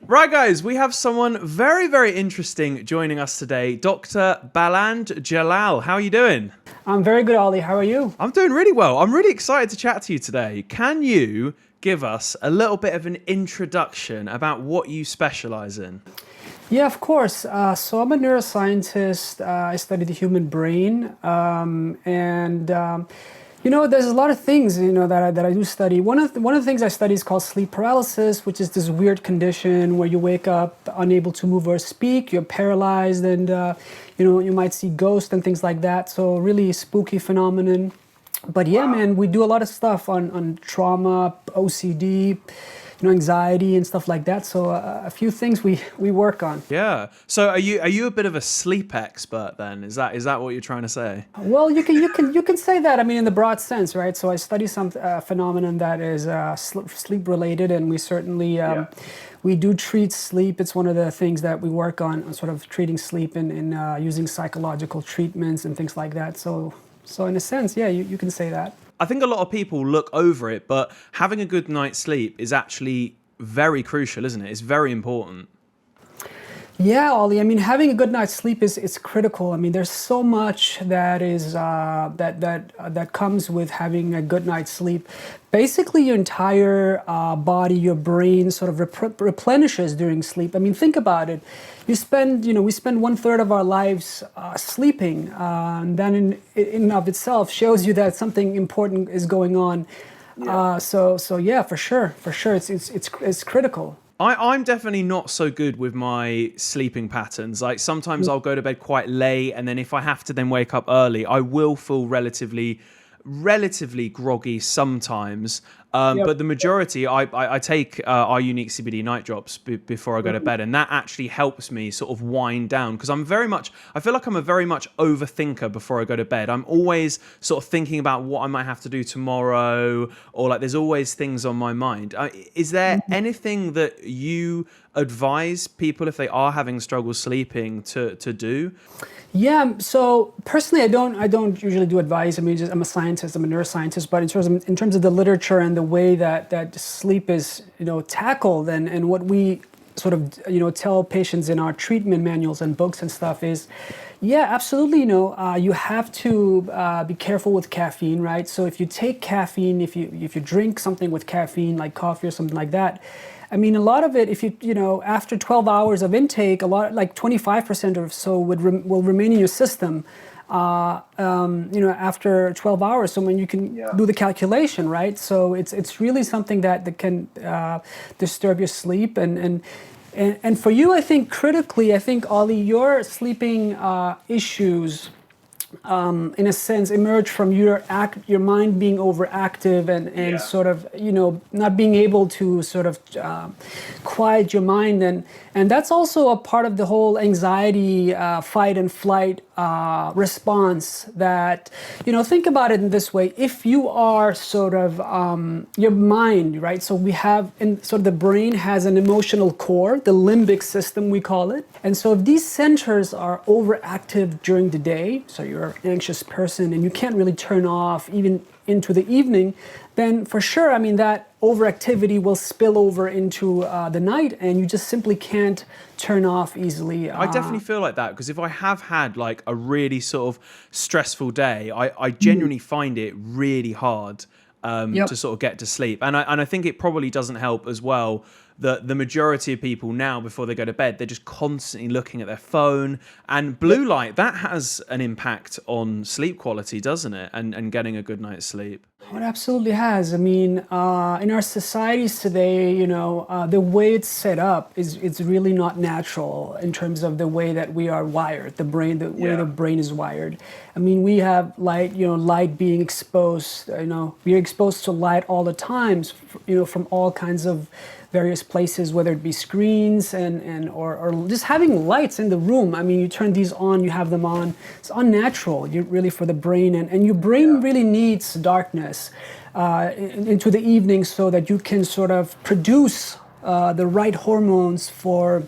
Right, guys, we have someone very, very interesting joining us today, Dr. Baland Jalal. How are you doing? I'm very good, Ollie. How are you? I'm doing really well. I'm really excited to chat to you today. Can you give us a little bit of an introduction about what you specialize in? Yeah, of course. So I'm a neuroscientist. I study the human brain, there's a lot of things that I do study. One of the things I study is called sleep paralysis, which is this weird condition where you wake up unable to move or speak. You're paralyzed, and you might see ghosts and things like that. So really spooky phenomenon. But yeah, man, we do a lot of stuff on trauma, OCD, anxiety and stuff like that. So a few things we work on. Yeah. So are you a bit of a sleep expert then? Is that what you're trying to say? Well, you can say that. I mean, in the broad sense, right? So I study some phenomenon that is sleep related, and we certainly we do treat sleep. It's one of the things that we work on sort of treating sleep and using psychological treatments and things like that. So in a sense, yeah, you can say that. I think a lot of people look over it, but having a good night's sleep is actually very crucial, isn't it? It's very important. Yeah, Ollie. I mean, having a good night's sleep is critical. I mean, there's so much that is that comes with having a good night's sleep. Basically, your entire body, your brain, sort of replenishes during sleep. I mean, think about it. We spend 1/3 of our lives sleeping, and then in and of itself shows you that something important is going on. Yeah. So yeah, for sure, it's critical. I'm definitely not so good with my sleeping patterns. Like sometimes I'll go to bed quite late, and then if I have to then wake up early, I will feel relatively groggy sometimes. But the majority, I take our unique CBD night drops before I go to bed, and that actually helps me sort of wind down because I feel like I'm a very much overthinker before I go to bed. I'm always sort of thinking about what I might have to do tomorrow, or like there's always things on my mind. Is there anything that you advise people if they are having struggles sleeping to do? Yeah. So personally, I don't usually do advice. I mean, I'm a scientist. I'm a neuroscientist. But in terms of the literature and the way that sleep is tackled and what we sort of tell patients in our treatment manuals and books and stuff is, yeah, absolutely. You have to be careful with caffeine, right? So if you take caffeine, if you drink something with caffeine, like coffee or something like that. I mean, a lot of it, if after 12 hours of intake, like 25% or so will remain in your system, after 12 hours. So when you can do the calculation, right? So it's really something that can disturb your sleep and for you, I think critically, Ollie, your sleeping issues. In a sense, emerge from your mind being overactive and sort of not being able to sort of quiet your mind and that's also a part of the whole anxiety fight and flight response that think about it in this way. If you are sort of your mind, right? So we have sort of the brain has an emotional core, the limbic system we call it, and so if these centers are overactive during the day, so you're an anxious person and you can't really turn off even into the evening, then for sure, I mean, that overactivity will spill over into the night and you just simply can't turn off easily. I definitely feel like that because if I have had like a really sort of stressful day, I genuinely find it really hard to sort of get to sleep. And I think it probably doesn't help as well that the majority of people now, before they go to bed, they're just constantly looking at their phone. And blue light, that has an impact on sleep quality, doesn't it? And getting a good night's sleep. It absolutely has. I mean, in our societies today, the way it's set up it's really not natural in terms of the way that we are wired, the way the brain is wired. I mean, we have light, light being exposed. We're exposed to light all the time, from all kinds of various places, whether it be screens or just having lights in the room. I mean, you turn these on, you have them on. It's unnatural, really, for the brain, and your brain really needs darkness into the evening so that you can sort of produce the right hormones for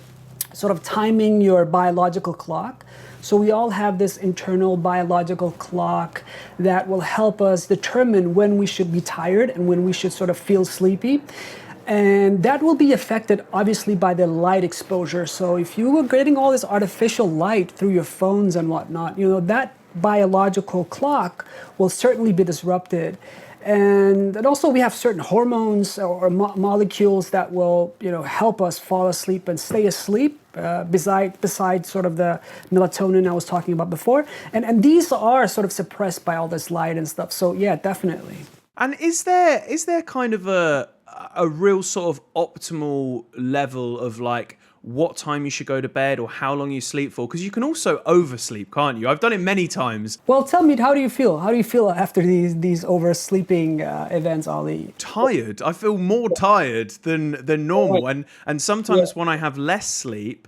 sort of timing your biological clock. So we all have this internal biological clock that will help us determine when we should be tired and when we should sort of feel sleepy. And that will be affected obviously by the light exposure. So if you were getting all this artificial light through your phones and whatnot, that biological clock will certainly be disrupted. And also we have certain hormones or molecules that will, help us fall asleep and stay asleep, besides sort of the melatonin I was talking about before. And these are sort of suppressed by all this light and stuff. So yeah, definitely. And is there kind of a real sort of optimal level of like what time you should go to bed or how long you sleep for? Because you can also oversleep, can't you? I've done it many times. Well, tell me, how do you feel? How do you feel after these oversleeping events, Ali? Tired. I feel more tired than normal. And sometimes when I have less sleep,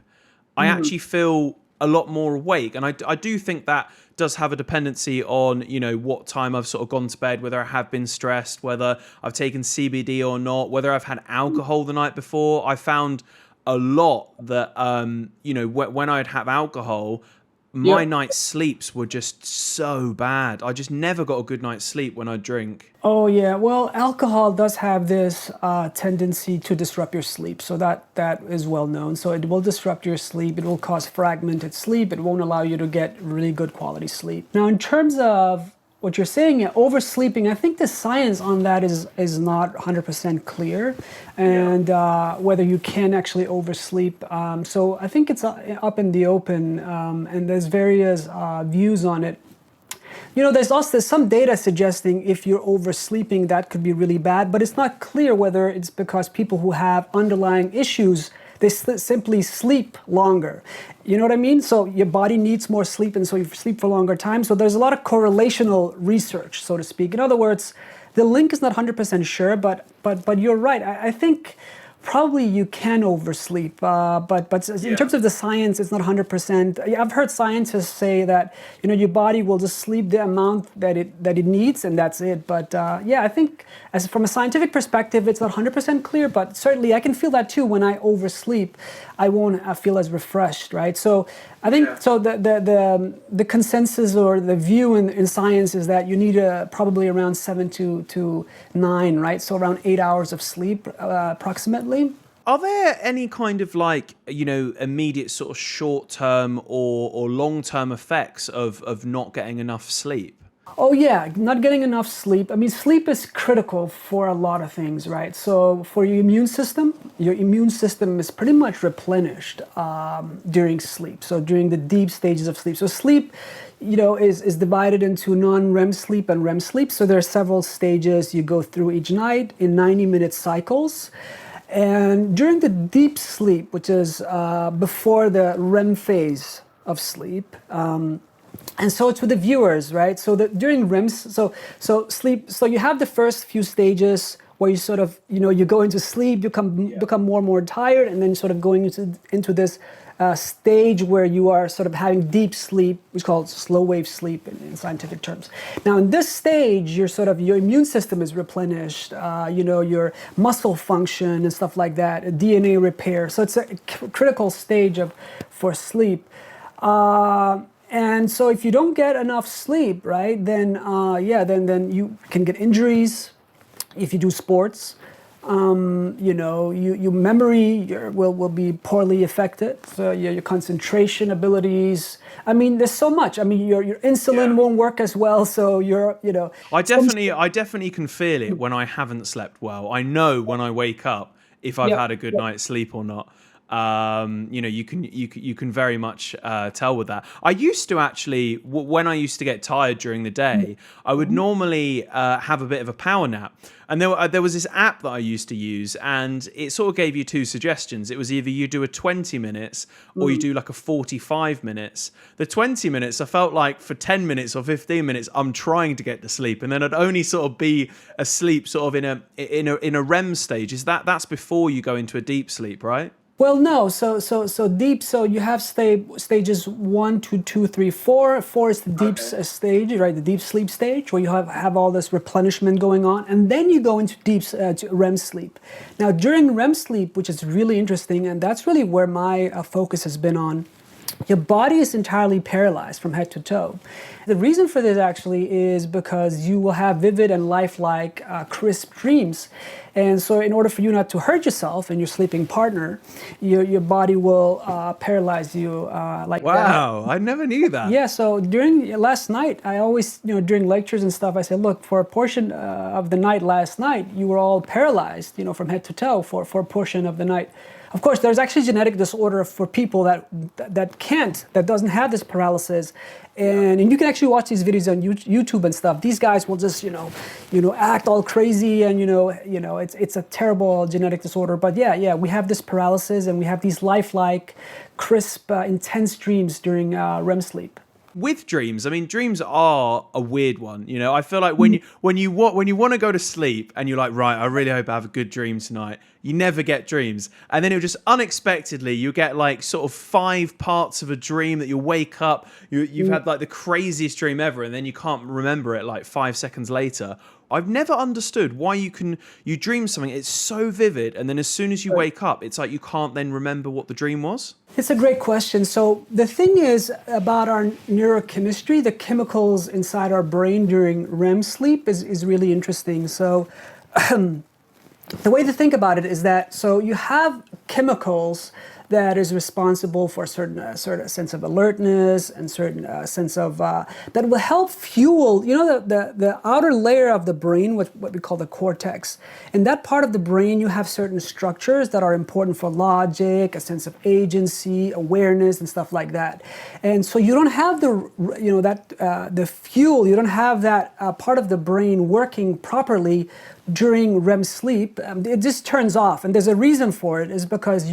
I actually feel a lot more awake. And I do think that does have a dependency on, what time I've sort of gone to bed, whether I have been stressed, whether I've taken CBD or not, whether I've had alcohol the night before. I found a lot that, when I'd have alcohol, my night's sleeps were just so bad. I just never got a good night's sleep when I drink. Oh yeah, well, alcohol does have this tendency to disrupt your sleep. So that is well known. So it will disrupt your sleep. It will cause fragmented sleep. It won't allow you to get really good quality sleep. Now, in terms of what you're saying, oversleeping, I think the science on that is not 100% clear, and whether you can actually oversleep. So I think it's up in the open, and there's various views on it. There's some data suggesting if you're oversleeping, that could be really bad, but it's not clear whether it's because people who have underlying issues, they simply sleep longer. You know what I mean? So your body needs more sleep, and so you sleep for longer time. So there's a lot of correlational research, so to speak. In other words, the link is not 100% sure, but you're right. I think probably you can oversleep, but in terms of the science, it's not 100%. I've heard scientists say that your body will just sleep the amount that it needs, and that's it. But I think as from a scientific perspective, it's not 100% clear. But certainly, I can feel that too. When I oversleep, I won't feel as refreshed, right? So I think so. The consensus or the view in science is that you need probably around 7 to 9, right? So around 8 hours of sleep, approximately. Are there any kind of immediate sort of short-term or long-term effects of not getting enough sleep? Oh yeah, not getting enough sleep. I mean, sleep is critical for a lot of things, right? So for your immune system is pretty much replenished during sleep. So during the deep stages of sleep. So sleep, is divided into non-REM sleep and REM sleep. So there are several stages you go through each night in 90-minute cycles. And during the deep sleep, which is before the REM phase of sleep, and so it's with the viewers, right? So during REMs, so sleep, so you have the first few stages where you sort of, you go into sleep, you become more and more tired, and then sort of going into this stage where you are sort of having deep sleep, which is called slow wave sleep in scientific terms. Now, in this stage, your immune system is replenished, your muscle function and stuff like that, DNA repair. So it's a critical stage for sleep. And so if you don't get enough sleep, right, then you can get injuries if you do sports. Your memory will be poorly affected. So your concentration abilities. I mean, there's so much. I mean, your insulin won't work as well. So I definitely can feel it when I haven't slept well. I know when I wake up if I've had a good night's sleep or not. You can very much tell with that. I used to actually, when I used to get tired during the day, I would normally have a bit of a power nap. And there was this app that I used to use, and it sort of gave you two suggestions. It was either you do a 20 minutes or you do like a 45 minutes. The 20 minutes, I felt like for 10 minutes or 15 minutes, I'm trying to get to sleep, and then I'd only sort of be asleep sort of in a REM stage. That's before you go into a deep sleep, right? Well, no. So deep. So you have stages 1, 2, 2, 3, 4. 4 is the deep stage, right? The deep sleep stage, where you have all this replenishment going on, and then you go into deep to REM sleep. Now, during REM sleep, which is really interesting, and that's really where my focus has been on, your body is entirely paralyzed from head to toe. The reason for this actually is because you will have vivid and lifelike, crisp dreams. And so in order for you not to hurt yourself and your sleeping partner, your body will paralyze you like that. Wow, I never knew that. Yeah, so during last night, I always, during lectures and stuff, I said, look, for a portion of the night last night, you were all paralyzed, from head to toe for a portion of the night. Of course, there's actually genetic disorder for people that doesn't have this paralysis. And you can actually watch these videos on YouTube and stuff. These guys will just, act all crazy, and it's a terrible genetic disorder. But yeah, we have this paralysis, and we have these lifelike, crisp, intense dreams during REM sleep. With dreams, I mean, dreams are a weird one. I feel like when you want to go to sleep and you're like, right, I really hope I have a good dream tonight. You never get dreams, and then it'll just unexpectedly you get like sort of 5 parts of a dream that you'll wake up. You've had like the craziest dream ever, and then you can't remember it like 5 seconds later. I've never understood why you dream something, it's so vivid, and then as soon as you wake up, it's like you can't then remember what the dream was. It's a great question. So the thing is about our neurochemistry, the chemicals inside our brain during REM sleep is really interesting. So the way to think about it is that, so you have chemicals that is responsible for a certain sense of alertness and certain sense of that will help fuel the outer layer of the brain, what we call the cortex. In that part of the brain, you have certain structures that are important for logic, a sense of agency, awareness, and stuff like that. And so you don't have the fuel, you don't have that part of the brain working properly during REM sleep. It just turns off, and there's a reason for it. Is because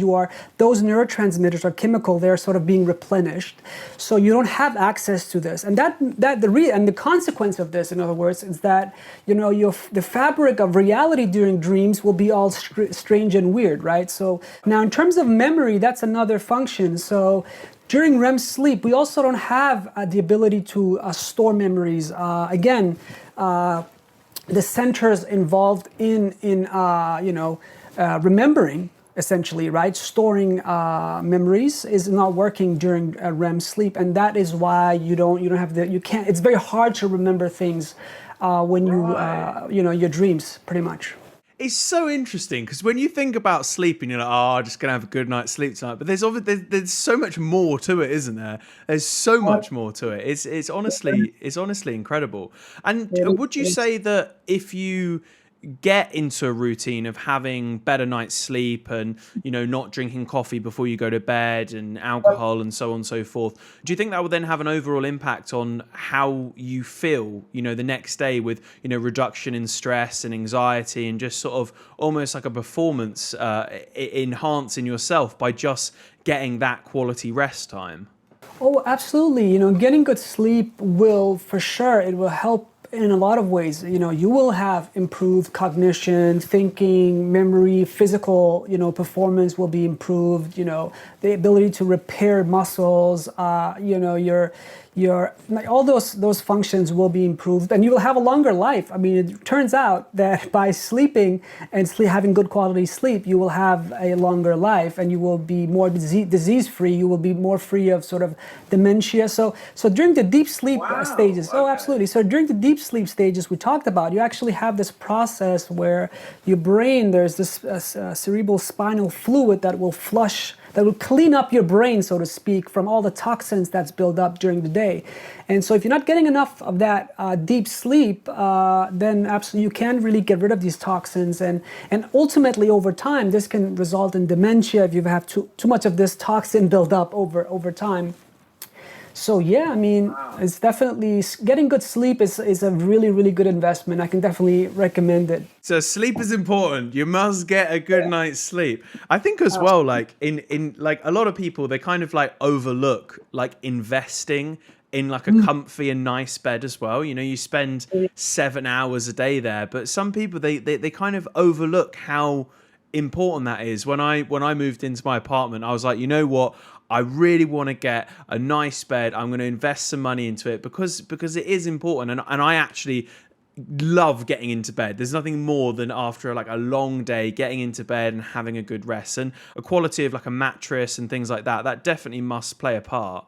those neurotransmitters or chemical, they're sort of being replenished, so you don't have access to this. And the consequence of this, in other words, is that the fabric of reality during dreams will be all strange and weird, right? So now, in terms of memory, that's another function. So during REM sleep, we also don't have the ability to store memories. The centers involved in remembering, essentially, right? Storing memories is not working during REM sleep, and that is why it's very hard to remember things when your dreams, pretty much. It's so interesting because when you think about sleeping, you're like, oh, I'm just going to have a good night's sleep tonight. But there's so much more to it, isn't there? There's so much more to it. It's honestly incredible. And would you say that if you get into a routine of having better night's sleep and not drinking coffee before you go to bed and alcohol and so on and so forth, do you think that will then have an overall impact on how you feel the next day, with reduction in stress and anxiety, and just sort of almost like a performance enhancing yourself by just getting that quality rest time? Oh, absolutely. Getting good sleep will, for sure, it will help in a lot of ways. You will have improved cognition, thinking, memory, physical, performance will be improved, the ability to repair muscles, your all those functions will be improved, and you will have a longer life. I mean, it turns out that by sleeping and having good quality sleep, you will have a longer life, and you will be more disease-free. You will be more free of sort of dementia. So during the deep sleep stages, absolutely. So during the deep sleep stages we talked about, you actually have this process where your brain, there's this cerebral spinal fluid that will clean up your brain, so to speak, from all the toxins that's built up during the day. And so if you're not getting enough of that deep sleep, then absolutely you can't really get rid of these toxins. And ultimately, over time, this can result in dementia if you have too much of this toxin built up over time. So yeah, I mean, it's definitely, getting good sleep is a really, really good investment. I can definitely recommend it. So sleep is important. You must get a good night's sleep. I think as well, like in like a lot of people, they kind of like overlook like investing in like a comfy and nice bed as well. You spend 7 hours a day there, but some people they kind of overlook how important that is. When I moved into my apartment, I was like, you know what? I really want to get a nice bed. I'm going to invest some money into it because it is important. And I actually love getting into bed. There's nothing more than after like a long day, getting into bed and having a good rest, and a quality of like a mattress and things like that. That definitely must play a part.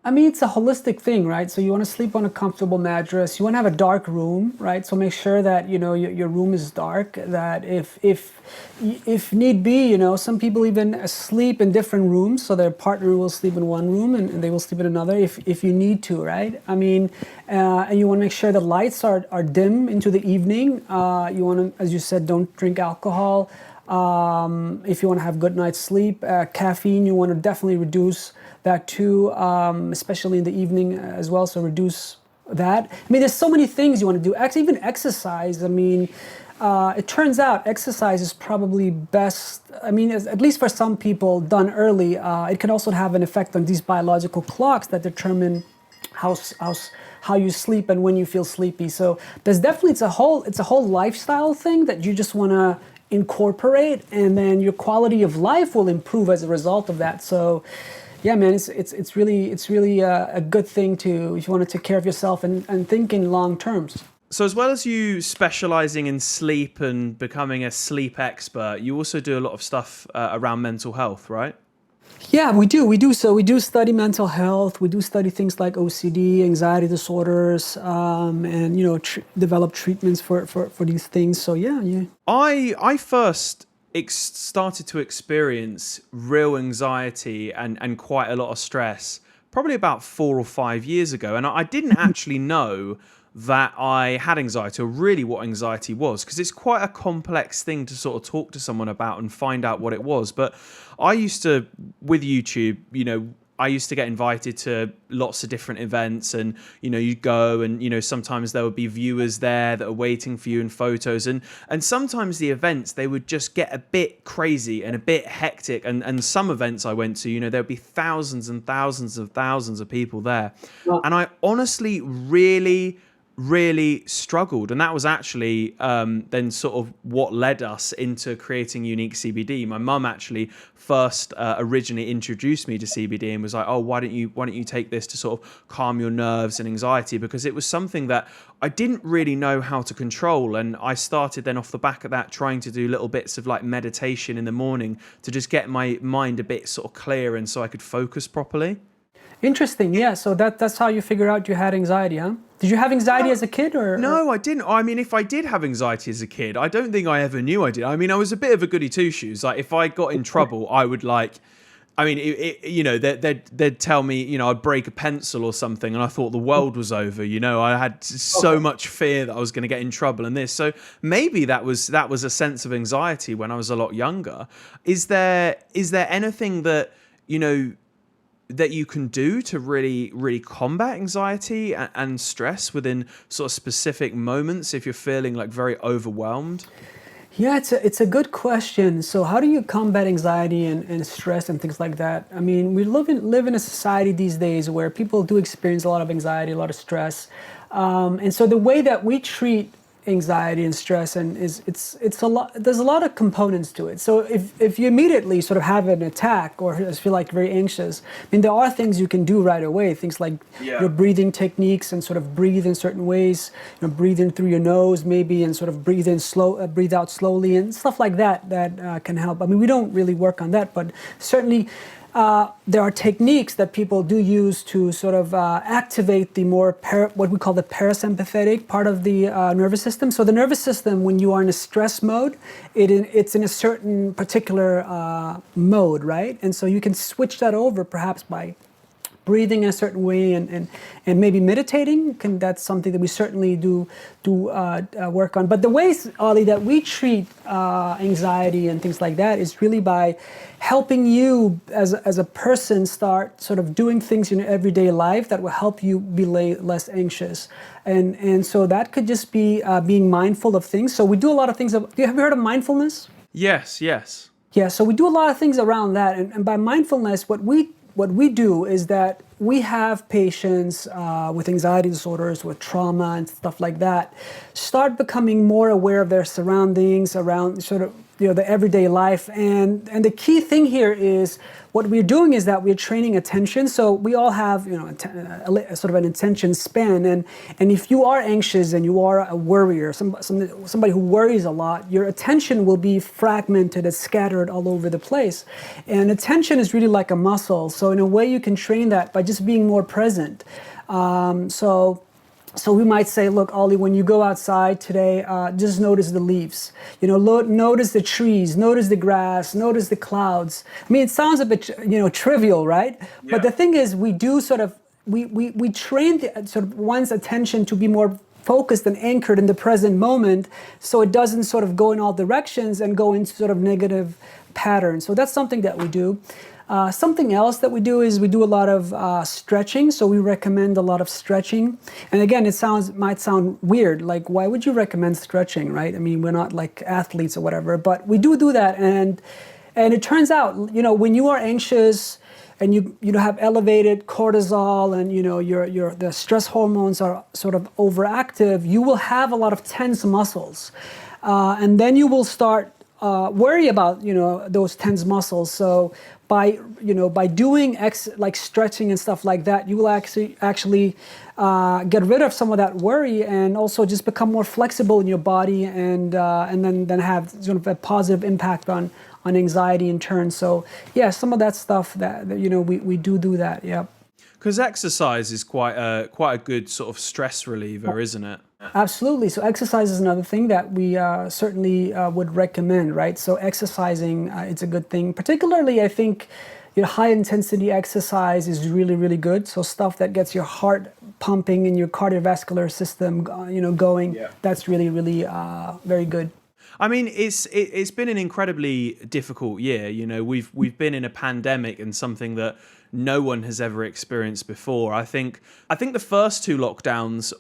I mean, it's a holistic thing, right? So you want to sleep on a comfortable mattress. You want to have a dark room, right? So make sure that your room is dark. That if need be, some people even sleep in different rooms. So their partner will sleep in one room and they will sleep in another if you need to, right? I mean, and you want to make sure the lights are dim into the evening. You want to, as you said, don't drink alcohol. If you want to have good night's sleep, caffeine, you want to definitely reduce that too, especially in the evening as well. So reduce that. I mean, there's so many things you want to do. Actually, even exercise. I mean, it turns out exercise is probably best. I mean, at least for some people, done early. It can also have an effect on these biological clocks that determine how you sleep and when you feel sleepy. So there's definitely it's a whole lifestyle thing that you just want to incorporate, and then your quality of life will improve as a result of that. So yeah, man, it's really a good thing to, if you want to take care of yourself and think in long terms. So as well as you specializing in sleep and becoming a sleep expert, you also do a lot of stuff around mental health, right? Yeah, we do. So we do study mental health. We do study things like OCD, anxiety disorders, and develop treatments for these things. So yeah. I first started to experience real anxiety and quite a lot of stress probably about 4 or 5 years ago, and I didn't actually know that I had anxiety, or really what anxiety was, because it's quite a complex thing to sort of talk to someone about and find out what it was. But I used to, with YouTube, I used to get invited to lots of different events, and you go and sometimes there would be viewers there that are waiting for you and photos, and sometimes the events, they would just get a bit crazy and a bit hectic, and some events I went to, there would be thousands and thousands of people there. Well, and I honestly really struggled, and that was actually then sort of what led us into creating Unique CBD. My mum actually first originally introduced me to CBD and was like, oh, why don't you take this to sort of calm your nerves and anxiety, because it was something that I didn't really know how to control. And I started then off the back of that trying to do little bits of like meditation in the morning to just get my mind a bit sort of clear and so I could focus properly. Interesting. Yeah. So that's how you figure out you had anxiety, huh? Did you have anxiety as a kid, or? No, I didn't. I mean, if I did have anxiety as a kid, I don't think I ever knew I did. I mean, I was a bit of a goody two shoes. Like, if I got in trouble, I would they'd tell me, I'd break a pencil or something, and I thought the world was over. I had so much fear that I was going to get in trouble and this. So maybe that was a sense of anxiety when I was a lot younger. Is there anything that that you can do to really combat anxiety and stress within sort of specific moments if you're feeling like very overwhelmed? Yeah, it's a good question. So how do you combat anxiety and stress and things like that? I mean, we live in a society these days where people do experience a lot of anxiety, a lot of stress. And so the way that we treat anxiety and stress it's a lot. There's a lot of components to it. So if you immediately sort of have an attack or just feel like very anxious, I mean, there are things you can do right away. Things like your breathing techniques and sort of breathe in certain ways. Breathe in through your nose maybe, and sort of breathe out slowly and stuff like that can help. I mean, we don't really work on that, but certainly. There are techniques that people do use to sort of activate the more what we call the parasympathetic part of the nervous system. So the nervous system, when you are in a stress mode, it's in a certain particular mode, right? And so you can switch that over perhaps by breathing in a certain way and maybe meditating. That's something that we certainly do work on. But the ways, Ali, that we treat anxiety and things like that is really by helping you as a person start sort of doing things in your everyday life that will help you be less anxious. And so that could just be being mindful of things. So we do a lot of things. Have you heard of mindfulness? Yes. Yeah, so we do a lot of things around that. And by mindfulness, what we do is that we have patients with anxiety disorders, with trauma and stuff like that, start becoming more aware of their surroundings, around sort of the everyday life. And the key thing here is what we're doing is that we're training attention. So we all have sort of an attention span, and if you are anxious and you are a worrier, somebody who worries a lot, your attention will be fragmented and scattered all over the place. And attention is really like a muscle. So in a way, you can train that by just being more present. So we might say, look, Ollie, when you go outside today, just notice the leaves. Notice the trees, notice the grass, notice the clouds. I mean, it sounds a bit, trivial, right? Yeah. But the thing is, we do sort of, we train sort of one's attention to be more focused and anchored in the present moment, so it doesn't sort of go in all directions and go into sort of negative patterns. So that's something that we do. Something else that we do is we do a lot of stretching. So we recommend a lot of stretching. And again, might sound weird. Like, why would you recommend stretching, right? I mean, we're not like athletes or whatever, but we do that. And it turns out, when you are anxious and you have elevated cortisol and the stress hormones are sort of overactive, you will have a lot of tense muscles, and then you will start worry about those tense muscles. So by doing like stretching and stuff like that, you will actually get rid of some of that worry and also just become more flexible in your body, and then have sort of a positive impact on anxiety in turn. So yeah, some of that stuff that we do that. Yeah. Because exercise is quite a good sort of stress reliever, isn't it? Absolutely. So exercise is another thing that we certainly would recommend, right? So exercising, it's a good thing. Particularly, I think, high intensity exercise is really, really good. So stuff that gets your heart pumping and your cardiovascular system, going. Yeah. That's really, really very good. I mean, it's been an incredibly difficult year. We've been in a pandemic and something that no one has ever experienced before. I think the first two lockdowns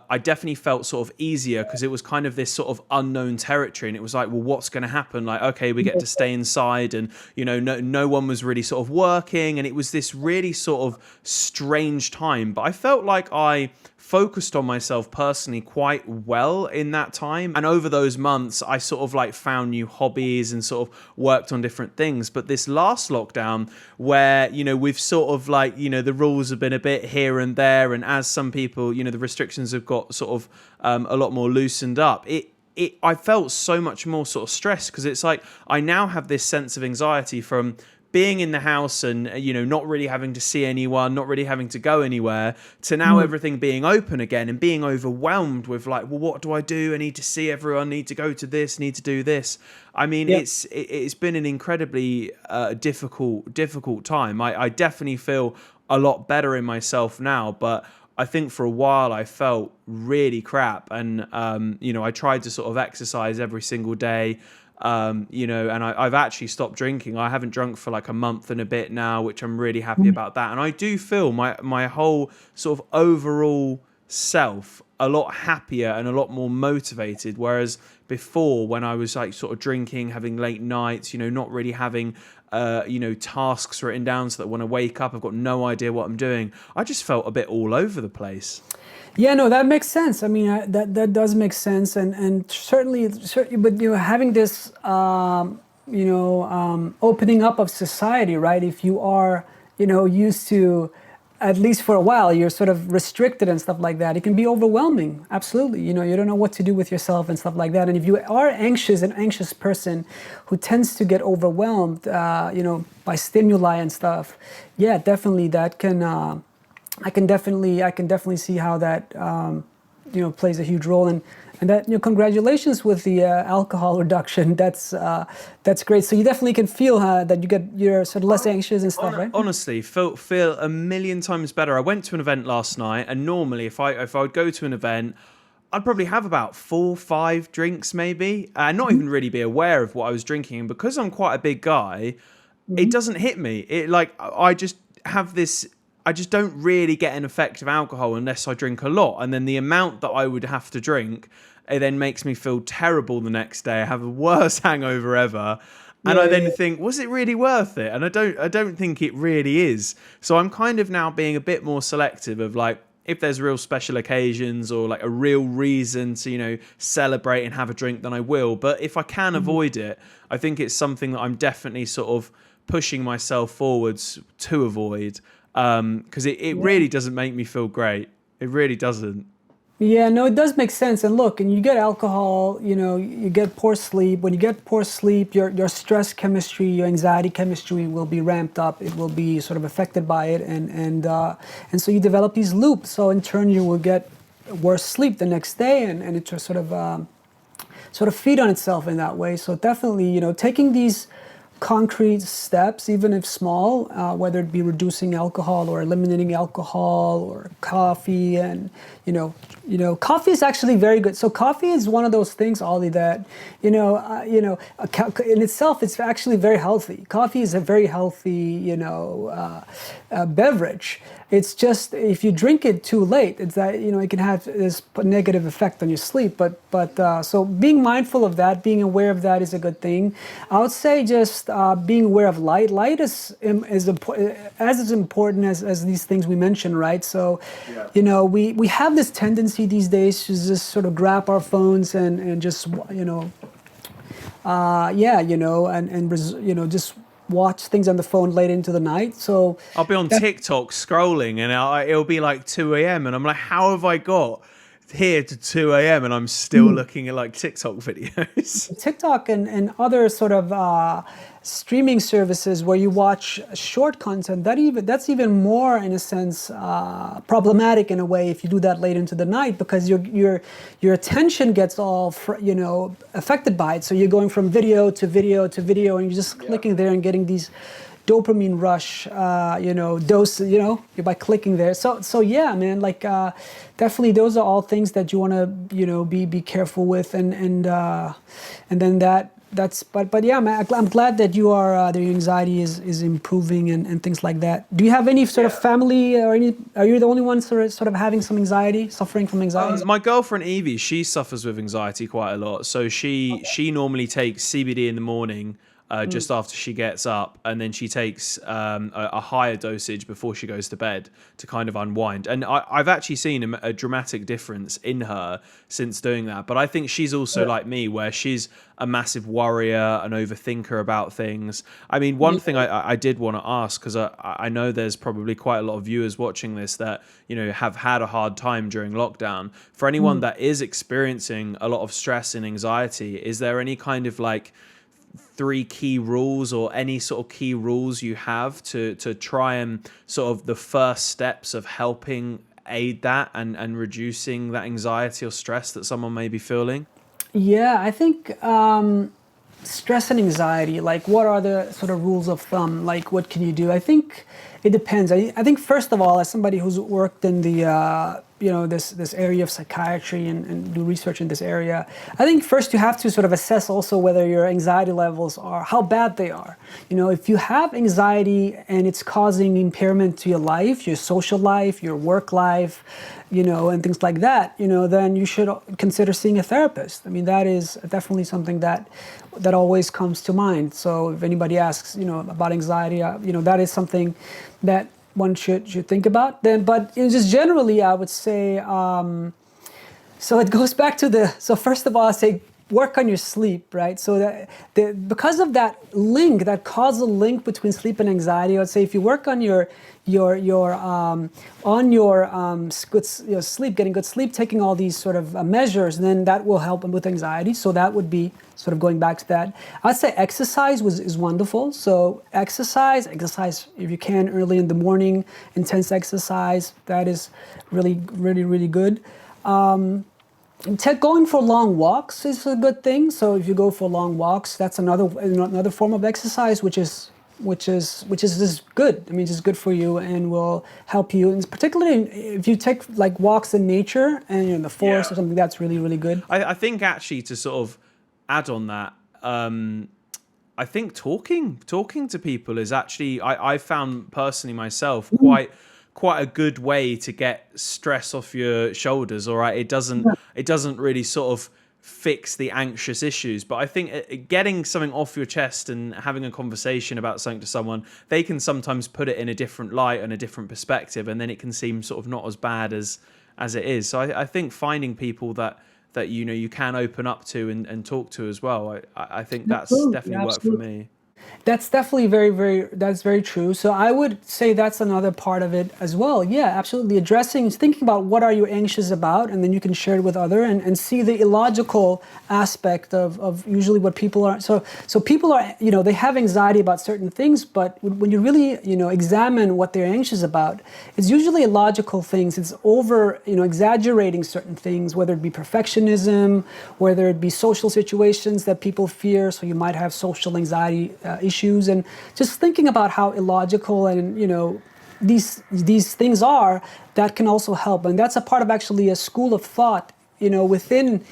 I definitely felt sort of easier because it was kind of this sort of unknown territory, and it was like, well, what's going to happen? Like, okay, we get to stay inside, and no one was really sort of working, and it was this really sort of strange time. But I felt like I focused on myself personally quite well in that time, and over those months I sort of like found new hobbies and sort of worked on different things. But this last lockdown, where we've sort of like the rules have been a bit here and there, and as some people the restrictions have got sort of a lot more loosened up, I felt so much more sort of stressed, because it's like I now have this sense of anxiety from being in the house and not really having to see anyone, not really having to go anywhere, to now everything being open again and being overwhelmed with like, well, what do I do? I need to see everyone, need to go to this, need to do this. I mean, yep. It's been an incredibly difficult time. I definitely feel a lot better in myself now, but I think for a while I felt really crap, and I tried to sort of exercise every single day. And I've actually stopped drinking. I haven't drunk for like a month and a bit now, which I'm really happy about that. And I do feel my whole sort of overall self a lot happier and a lot more motivated. Whereas before, when I was like sort of drinking, having late nights, not really having, tasks written down so that when I wake up, I've got no idea what I'm doing, I just felt a bit all over the place. Yeah, no, that makes sense. I mean, that does make sense, and certainly, but having this, opening up of society, right? If you are, used to, at least for a while, you're sort of restricted and stuff like that, it can be overwhelming. Absolutely, you don't know what to do with yourself and stuff like that. And if you are an anxious person who tends to get overwhelmed, by stimuli and stuff, yeah, definitely that can. I can definitely see how that plays a huge role, and that congratulations with the alcohol reduction. That's great. So you definitely can feel that you're sort of less anxious and stuff, right? Honestly, feel a million times better. I went to an event last night, and normally if I would go to an event, I'd probably have about 4 or 5 drinks maybe, and not even really be aware of what I was drinking. And because I'm quite a big guy, it doesn't hit me. I just don't really get an effect of alcohol unless I drink a lot. And then the amount that I would have to drink, it then makes me feel terrible the next day. I have the worst hangover ever. And I then think, was it really worth it? And I don't think it really is. So I'm kind of now being a bit more selective of like, if there's real special occasions or like a real reason to, celebrate and have a drink, then I will. But if I can avoid it, I think it's something that I'm definitely sort of pushing myself forwards to avoid, because it really doesn't make me feel great. It really doesn't. Yeah, no, it does make sense. And look, and you get alcohol, you get poor sleep. When you get poor sleep, your stress chemistry, your anxiety chemistry will be ramped up. It will be sort of affected by it, and so you develop these loops. So in turn, you will get worse sleep the next day, and it just sort of feed on itself in that way. So definitely, taking these concrete steps, even if small, whether it be reducing alcohol or eliminating alcohol or coffee, and coffee is actually very good. So coffee is one of those things, Ollie, that in itself it's actually very healthy. Coffee is a very healthy beverage. It's just if you drink it too late, it's that it can have this negative effect on your sleep. But so being mindful of that, being aware of that is a good thing. I would say just being aware of light. Light is as important as these things we mentioned, right? So, we have this tendency these days to just sort of grab our phones and just just watch things on the phone late into the night. So I'll be on TikTok scrolling, and it'll be like 2 a.m. and I'm like, how have I got here to 2 a.m. and I'm still looking at like TikTok videos? TikTok and other sort of streaming services where you watch short content, that's even more, in a sense, problematic in a way if you do that late into the night, because your attention gets all affected by it. So you're going from video to video to video, and you're just clicking there and getting these dopamine rush, dose, by clicking there. So yeah, man, like definitely those are all things that you want to, be careful with, and then that's but yeah, man, I'm glad that you are your anxiety is improving and things like that. Do you have any sort of family or are you the only one sort of having some anxiety, suffering from anxiety? My girlfriend Evie, she suffers with anxiety quite a lot. So she normally takes CBD in the morning, just after she gets up, and then she takes a higher dosage before she goes to bed to kind of unwind. And I've actually seen a dramatic difference in her since doing that. But I think she's also like me, where she's a massive worrier, an overthinker about things. I mean, one thing I did want to ask, because I know there's probably quite a lot of viewers watching this that, have had a hard time during lockdown. For anyone that is experiencing a lot of stress and anxiety, is there any kind of like 3 key rules or any sort of key rules you have to try and sort of the first steps of helping aid that and reducing that anxiety or stress that someone may be feeling? Yeah, I think stress and anxiety, like what are the sort of rules of thumb? Like what can you do? I think it depends. I think first of all, as somebody who's worked in the this area of psychiatry and do research in this area, I think first you have to sort of assess also whether your anxiety levels are, how bad they are. If you have anxiety and it's causing impairment to your life, your social life, your work life, and things like that, then you should consider seeing a therapist. I mean, that is definitely something that always comes to mind. So if anybody asks, about anxiety, that is something that one should think about. Then, but just generally, I would say, so it goes back to so first of all, I say work on your sleep, right? So that because of that link, that causal link between sleep and anxiety, I would say if you work on your sleep, getting good sleep, taking all these sort of measures, then that will help with anxiety. So that would be sort of going back to that. I'd say exercise is wonderful. So exercise if you can early in the morning, intense exercise, that is really, really, really good. Going for long walks is a good thing. So if you go for long walks, that's another form of exercise, which is just good. I mean, just good for you and will help you. And particularly if you take like walks in nature and in the forest or something, that's really, really good. I think actually to sort of add on that, I think talking to people is actually, I found personally myself quite a good way to get stress off your shoulders. All right, it doesn't really sort of fix the anxious issues. But I think getting something off your chest and having a conversation about something to someone, they can sometimes put it in a different light and a different perspective, and then it can seem sort of not as bad as it is. So I think finding people that you can open up to and talk to as well, I think that's Absolutely, definitely worked for absolutely. me. That's definitely that's very true. So I would say that's another part of it as well. Yeah, absolutely. Thinking about what are you anxious about, and then you can share it with other and see the illogical aspect of usually what people are. So people are, they have anxiety about certain things, but when you really, examine what they're anxious about, it's usually illogical things. It's over, exaggerating certain things, whether it be perfectionism, whether it be social situations that people fear. So you might have social anxiety issues, and just thinking about how illogical and these things are, that can also help. And that's a part of actually a school of thought within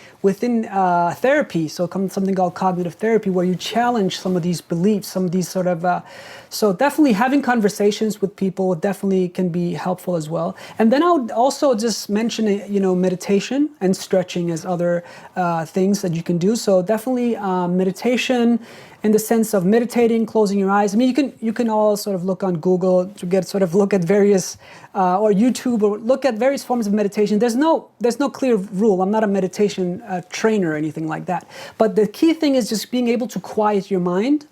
therapy. So something called cognitive therapy, where you challenge some of these beliefs, some of these sort of. So definitely having conversations with people definitely can be helpful as well. And then I would also just mention, meditation and stretching as other things that you can do. So definitely meditation, in the sense of meditating, closing your eyes. I mean, you can all sort of look on Google to look at various, or YouTube, or look at various forms of meditation. There's no clear rule. I'm not a meditation trainer or anything like that. But the key thing is just being able to quiet your mind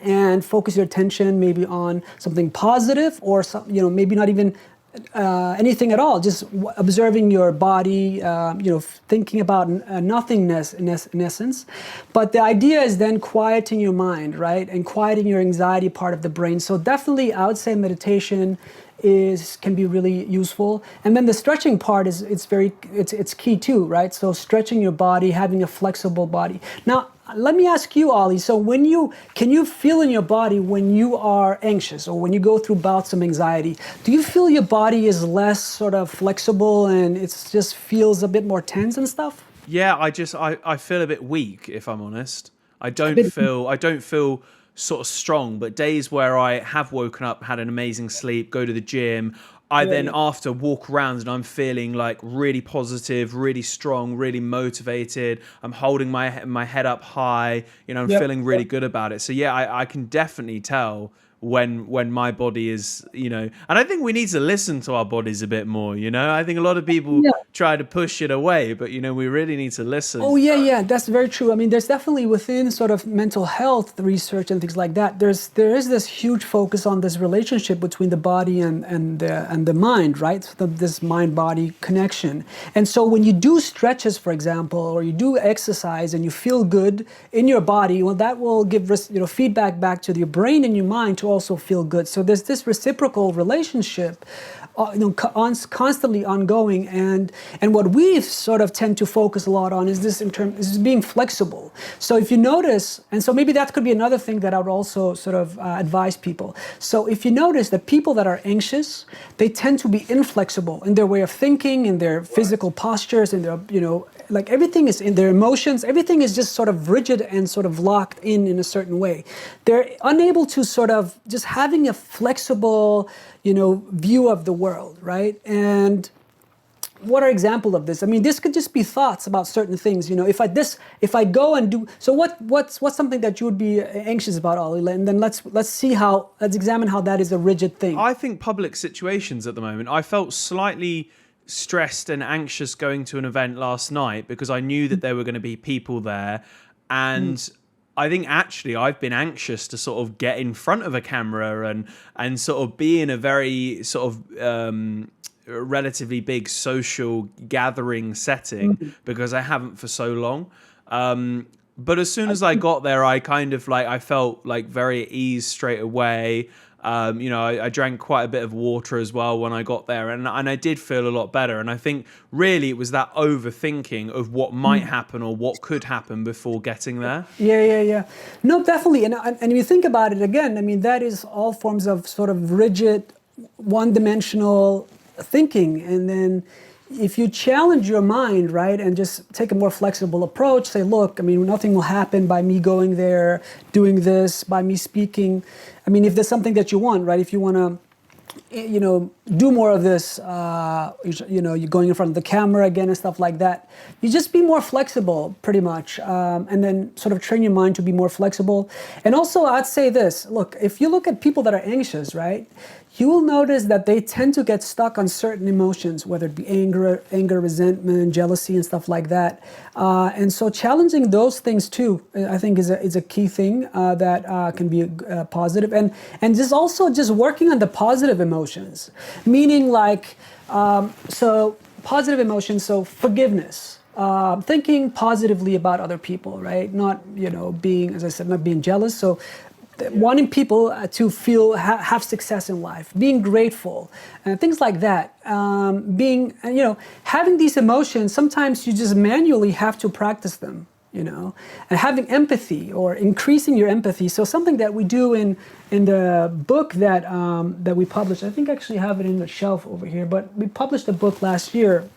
and focus your attention maybe on something positive, or maybe not even anything at all, just observing your body, thinking about nothingness in essence. But the idea is then quieting your mind, right? And quieting your anxiety part of the brain. So definitely I would say meditation can be really useful. And then the stretching part it's key too, right? So stretching your body, having a flexible body. Now, let me ask you, Ali. So can you feel in your body when you are anxious, or when you go through bouts of anxiety? Do you feel your body is less sort of flexible and it just feels a bit more tense and stuff? Yeah, I feel a bit weak, if I'm honest. I don't feel sort of strong, but days where I have woken up, had an amazing sleep, go to the gym, I then after walk around and I'm feeling like really positive, really strong, really motivated. I'm holding my head up high, I'm feeling really good about it. So yeah, I can definitely tell when my body is, and I think we need to listen to our bodies a bit more, I think a lot of people try to push it away, but we really need to listen. Oh yeah, that's very true. I mean, there's definitely within sort of mental health research and things like that, there is this huge focus on this relationship between the body and the mind, right? So this mind-body connection. And so when you do stretches, for example, or you do exercise and you feel good in your body, well, that will give feedback back to your brain and your mind to also feel good. So there's this reciprocal relationship, constantly ongoing, and what we sort of tend to focus a lot on is is being flexible. So if you notice, and so maybe that could be another thing that I would also sort of advise people. So if you notice that people that are anxious, they tend to be inflexible in their way of thinking, in their physical postures, in their like everything is in their emotions, everything is just sort of rigid and sort of locked in a certain way. They're unable to sort of just having a flexible, view of the world, right? And what are examples of this? I mean, this could just be thoughts about certain things. If I go and do, so what's something that you would be anxious about, Ali? And then let's examine how that is a rigid thing. I think public situations at the moment, I felt slightly stressed and anxious going to an event last night because I knew that there were going to be people there, and I think actually I've been anxious to sort of get in front of a camera and sort of be in a very sort of relatively big social gathering setting because I haven't for so long. But as soon as I got there, I kind of I felt like very at ease straight away. I drank quite a bit of water as well when I got there, and I did feel a lot better. And I think really it was that overthinking of what might happen or what could happen before getting there. Yeah. No, definitely. And if you think about it again, I mean, that is all forms of sort of rigid, one-dimensional thinking. And then if you challenge your mind, right, and just take a more flexible approach, say, look, I mean, nothing will happen by me going there, doing this, by me speaking. I mean, if there's something that you want, right, if you want to do more of this, you're going in front of the camera again and stuff like that. You just be more flexible, pretty much, and then sort of train your mind to be more flexible. And also, I'd say this, look, if you look at people that are anxious, right, you will notice that they tend to get stuck on certain emotions, whether it be anger, resentment, jealousy, and stuff like that. And so challenging those things too, I think is a key thing that can be positive. And just also just working on the positive emotions, meaning like, so positive emotions, so forgiveness. Thinking positively about other people, right? Not, being, as I said, not being jealous. So wanting people to feel have success in life, being grateful, and things like that. Having these emotions, sometimes you just manually have to practice them, and having empathy or increasing your empathy. So something that we do in the book that we published, I think I actually have it in the shelf over here, but we published a book last year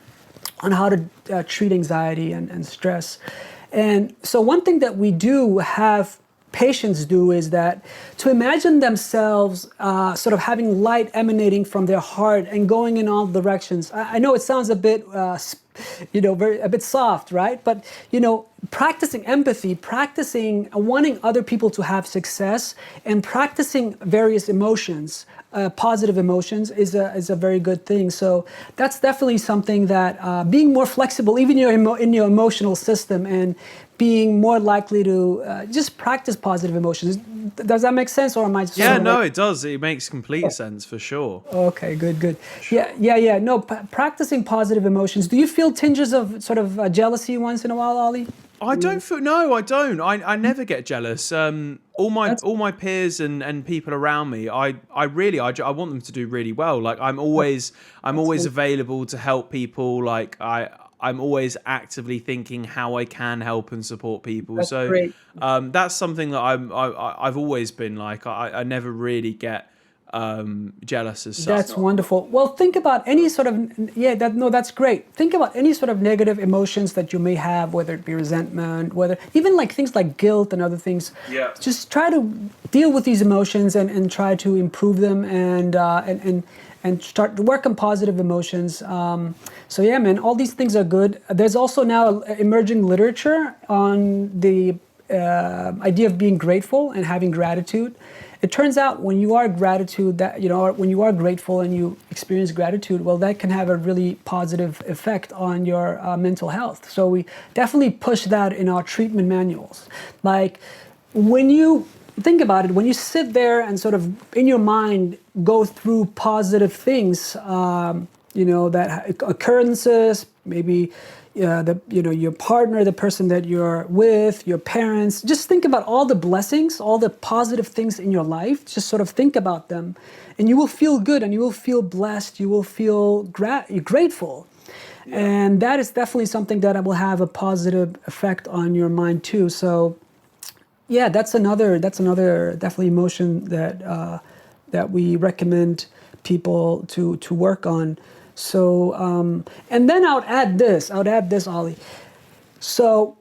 on how to treat anxiety and stress. And so one thing that we do have patients do is that to imagine themselves sort of having light emanating from their heart and going in all directions. I know it sounds a bit, a bit soft, right? But, practicing empathy, practicing wanting other people to have success, and practicing various emotions, positive emotions is a very good thing. So that's definitely something that being more flexible, even in your emotional system, and being more likely to just practice positive emotions. Does that make sense, or am I? Yeah, no, it does. It makes complete sense for sure. Okay, good. Sure. Yeah. No, practicing positive emotions. Do you feel tinges of sort of jealousy once in a while, Ali? I don't feel. No, I don't. I never get jealous. All my peers and people around me, I want them to do really well. Like I'm always available to help people. Like I'm always actively thinking how I can help and support people. That's great. That's something that I've always been like. I never really get jealous as such. That's wonderful. Well, think about any sort of that's great. Think about any sort of negative emotions that you may have, whether it be resentment, whether even like things like guilt and other things. Yeah. Just try to deal with these emotions and try to improve them and start to work on positive emotions. So yeah, man, all these things are good. There's also now emerging literature on the idea of being grateful and having gratitude. It turns out when you are when you are grateful and you experience gratitude, well, that can have a really positive effect on your mental health. So we definitely push that in our treatment manuals. Like when you think about it, when you sit there and sort of in your mind go through positive things, that occurrences, maybe your partner, the person that you're with, your parents, just think about all the blessings, all the positive things in your life. Just sort of think about them, and you will feel good, and you will feel blessed. You will feel grateful, and that is definitely something that will have a positive effect on your mind too. So, yeah, that's another definitely emotion that we recommend people to work on. So, and then I would add this, Ali. So,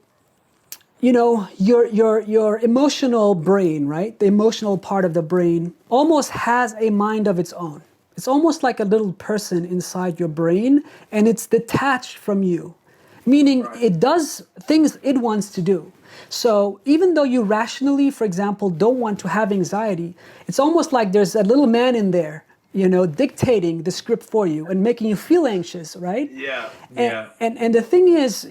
your emotional brain, right? The emotional part of the brain almost has a mind of its own. It's almost like a little person inside your brain, and it's detached from you, meaning it does things it wants to do. So even though you rationally, for example, don't want to have anxiety, it's almost like there's a little man in there, dictating the script for you and making you feel anxious, right? Yeah. And the thing is,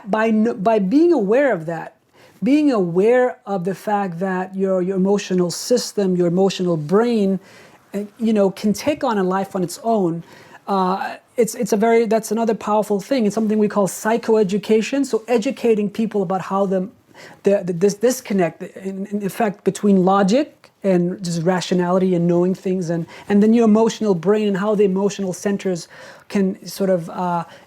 by being aware of that, being aware of the fact that your emotional system, your emotional brain, can take on a life on its own. That's another powerful thing. It's something we call psychoeducation. So educating people about how this disconnect, in effect, between logic and just rationality and knowing things, and then your emotional brain and how the emotional centers can sort of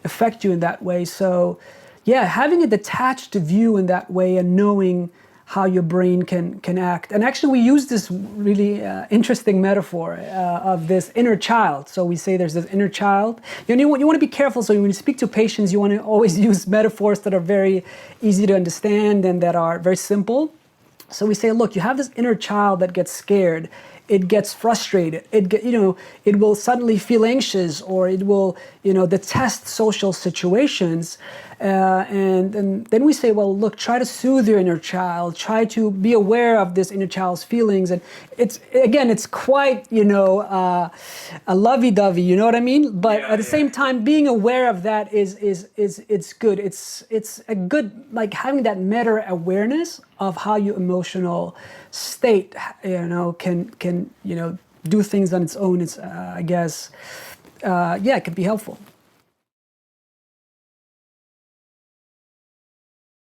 affect you in that way. So, yeah, having a detached view in that way and knowing how your brain can act. And actually, we use this really interesting metaphor of this inner child. So we say there's this inner child. You want to be careful. So when you speak to patients, you want to always use metaphors that are very easy to understand and that are very simple. So we say, look, you have this inner child that gets scared. it gets frustrated. It will suddenly feel anxious, or it will, detest social situations. And then we say, well, look, try to soothe your inner child. Try to be aware of this inner child's feelings. And it's quite, a lovey-dovey. You know what I mean? But at the same time, being aware of that is it's good. It's a good, like, having that meta awareness of how your emotional state, can do things on its own. It's, I guess, it can be helpful.